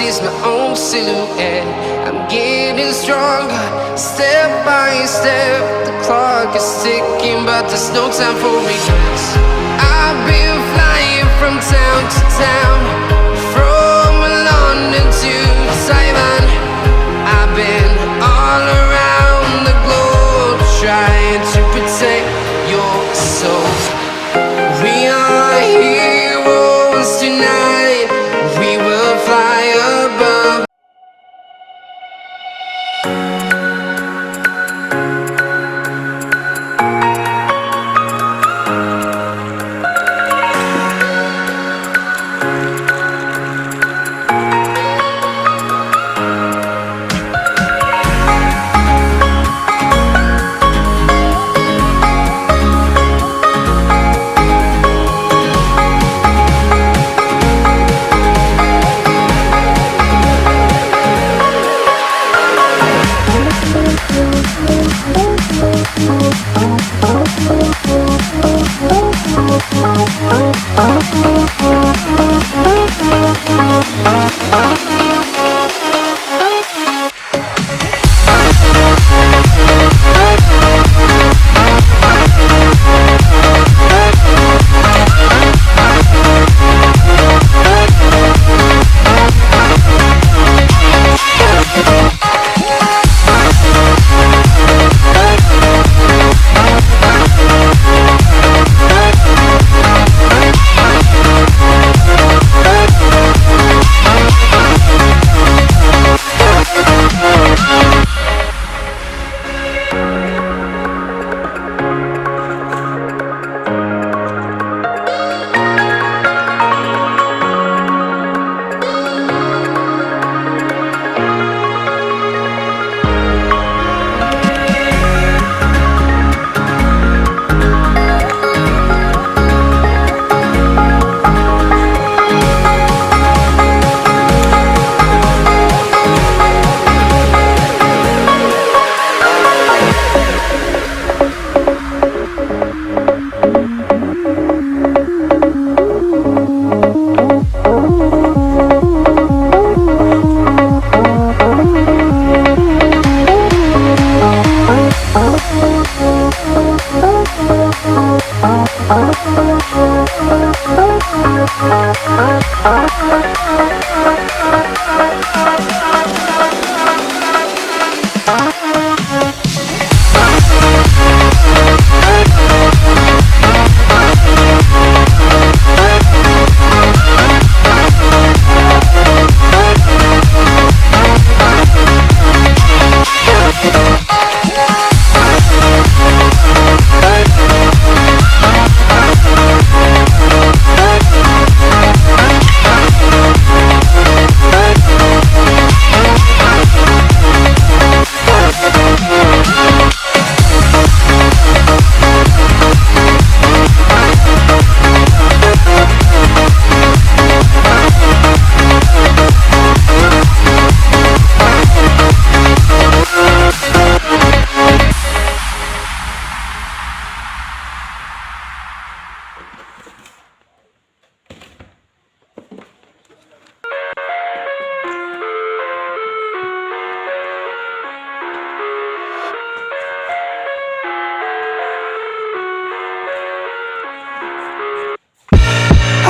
sees my own silhouette. I'm getting stronger, step by step. The clock is ticking, but there's no time for regrets. I've been flying from town to town, from London to Taiwan. I've been all around the globe, trying to protect your soul. We are heroes tonight. We will fly above.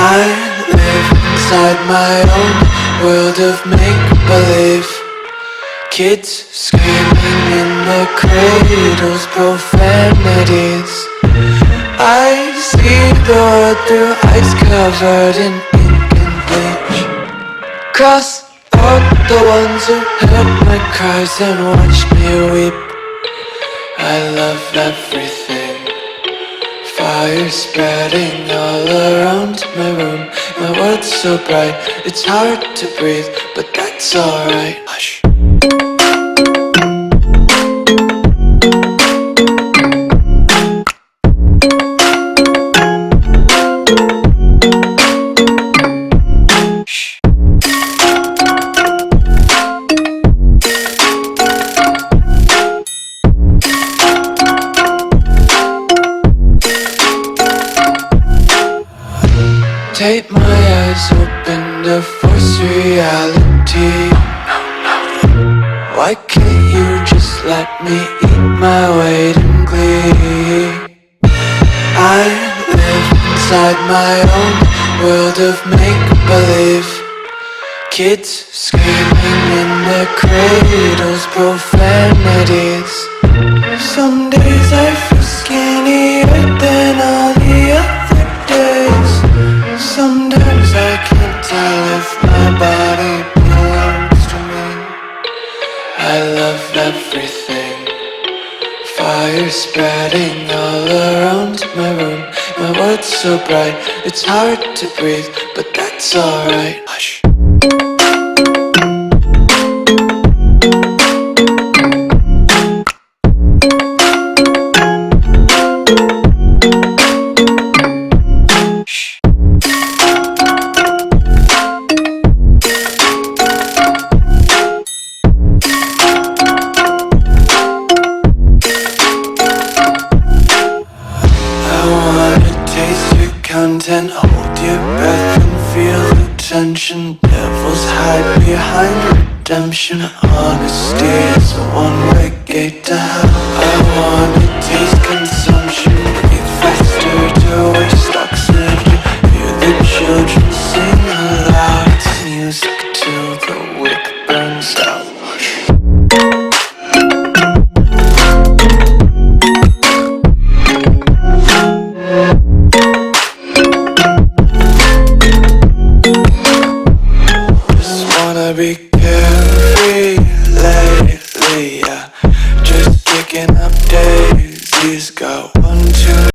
I live inside my own world of make-believe. Kids screaming in their cradles, profanities. I see the world through ice covered in ink and bleach. Cross out the ones who heard my cries and watched me weep. I love everything. Fire spreading all around my room. My world's so bright, it's hard to breathe, but that's alright. Hush. Take my eyes open to force reality. Why can't you just let me eat my weight in glee? I live inside my own world of make-believe. Kids screaming in their cradles, profanities. Some days I feel skinnier than all the other days. Sometimes I can't tell if my body belongs to me. I love everything. Fire spreading all around my room. My world's so bright, it's hard to breathe, but that's alright. Hush. Content, hold your breath and feel the tension. Devils hide behind redemption. Honesty is a one-way gate to hell. I wanna taste consumption, breathe faster to waste oxygen. Hear the children sing aloud. It's music till the wick burns out. Be carefree lately, yeah. Just kicking up daisies. Got 1, 2